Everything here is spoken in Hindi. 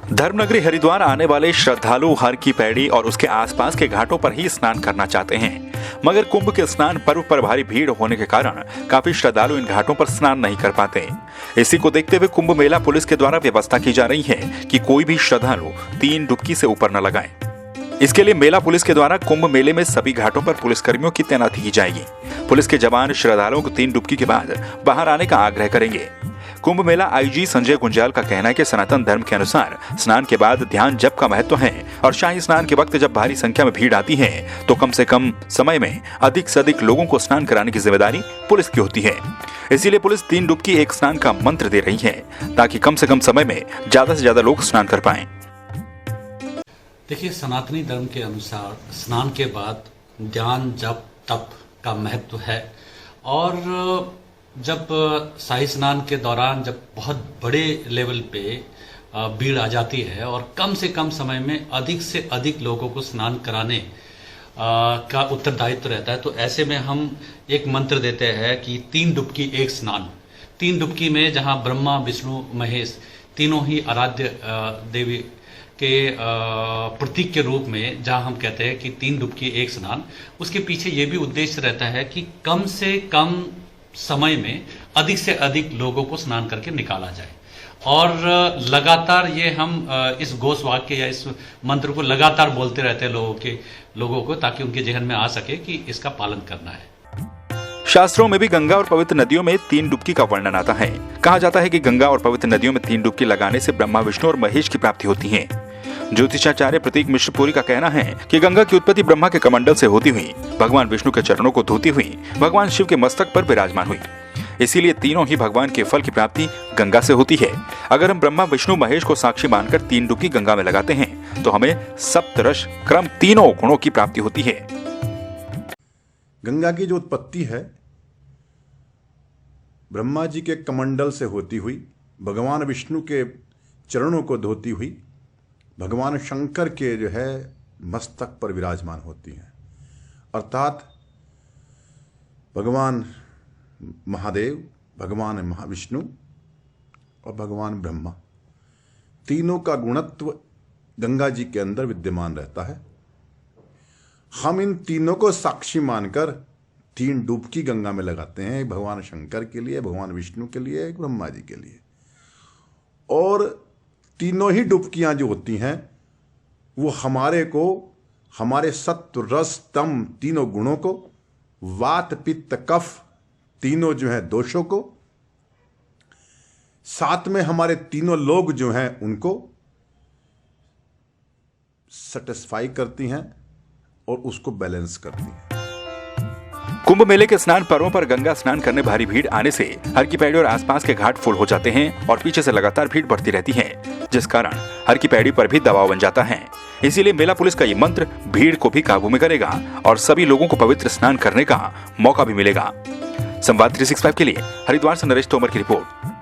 धर्मनगरी हरिद्वार आने वाले श्रद्धालु हर की पैड़ी और उसके आसपास के घाटों पर ही स्नान करना चाहते हैं, मगर कुंभ के स्नान पर्व पर भारी भीड़ होने के कारण काफी श्रद्धालु इन घाटों पर स्नान नहीं कर पाते। इसी को देखते हुए कुंभ मेला पुलिस के द्वारा व्यवस्था की जा रही है कि कोई भी श्रद्धालु 3 डुबकी से ऊपर न लगाए। इसके लिए मेला पुलिस के द्वारा कुंभ मेले में सभी घाटों पर पुलिसकर्मियों की तैनाती की जाएगी। पुलिस के जवान श्रद्धालुओं को 3 डुबकी के बाद बाहर आने का आग्रह करेंगे। कुंभ मेला आईजी संजय गुंजाल का कहना है कि सनातन धर्म के अनुसार स्नान के बाद ध्यान जप का महत्व है और शाही स्नान के वक्त जब भारी संख्या में भीड़ आती है तो कम से कम समय में अधिक से अधिक लोगों को स्नान कराने की जिम्मेदारी पुलिस की होती है। इसीलिए पुलिस 3 डुबकी एक स्नान का मंत्र दे रही है ताकि कम से कम समय में ज्यादा से ज्यादा लोग स्नान कर पाएं। देखिए, सनातनी धर्म के अनुसार स्नान के बाद ध्यान जप तप का महत्व है और जब शाही स्नान के दौरान जब बहुत बड़े लेवल पे भीड़ आ जाती है और कम से कम समय में अधिक से अधिक लोगों को स्नान कराने का उत्तरदायित्व रहता है, तो ऐसे में हम एक मंत्र देते हैं कि 3 डुबकी एक स्नान। 3 डुबकी में जहां ब्रह्मा विष्णु महेश तीनों ही आराध्य देवी के प्रतीक के रूप में जहां हम कहते हैं कि 3 डुबकी एक स्नान, उसके पीछे ये भी उद्देश्य रहता है कि कम से कम समय में अधिक से अधिक लोगों को स्नान करके निकाला जाए और लगातार ये हम इस घोष वाक्य या इस मंत्र को लगातार बोलते रहते हैं लोगों को ताकि उनके जहन में आ सके कि इसका पालन करना है। शास्त्रों में भी गंगा और पवित्र नदियों में 3 डुबकी का वर्णन आता है। कहा जाता है कि गंगा और पवित्र नदियों में 3 डुबकी लगाने से ब्रह्मा विष्णु और महेश की प्राप्ति होती है। ज्योतिषाचार्य प्रतीक मिश्रपुरी का कहना है कि गंगा की उत्पत्ति ब्रह्मा के कमंडल से होती हुई भगवान विष्णु के चरणों को धोती हुई भगवान शिव के मस्तक पर विराजमान हुई। इसीलिए तीनों ही भगवान के फल की प्राप्ति गंगा से होती है। अगर हम ब्रह्मा विष्णु महेश को साक्षी मानकर 3 डुबकी गंगा में लगाते हैं तो हमें सप्तरस क्रम तीनों गुणों की प्राप्ति होती है। गंगा की जो उत्पत्ति है ब्रह्मा जी के कमंडल से होती हुई भगवान विष्णु के चरणों को धोती हुई भगवान शंकर के जो है मस्तक पर विराजमान होती हैं, अर्थात भगवान महादेव, भगवान महाविष्णु और भगवान ब्रह्मा तीनों का गुणत्व गंगा जी के अंदर विद्यमान रहता है। हम इन तीनों को साक्षी मानकर 3 डुबकी गंगा में लगाते हैं, एक भगवान शंकर के लिए, भगवान विष्णु के लिए, एक ब्रह्मा जी के लिए। और तीनों ही डुबकियां जो होती हैं वो हमारे सत्व रस तम तीनों गुणों को, वात पित्त कफ तीनों जो है दोषों को, साथ में हमारे तीनों लोग जो हैं उनको सेटिस्फाई करती हैं और उसको बैलेंस करती हैं। कुंभ मेले के स्नान पर्वों पर गंगा स्नान करने भारी भीड़ आने से हर की पैड़ी और आसपास के घाट फुल हो जाते हैं और पीछे से लगातार भीड़ बढ़ती रहती है, जिस कारण हर की पैड़ी पर भी दबाव बन जाता है। इसीलिए मेला पुलिस का ये मंत्र भीड़ को भी काबू में करेगा और सभी लोगों को पवित्र स्नान करने का मौका भी मिलेगा। संवाद 365 के लिए हरिद्वार से नरेश तोमर की रिपोर्ट।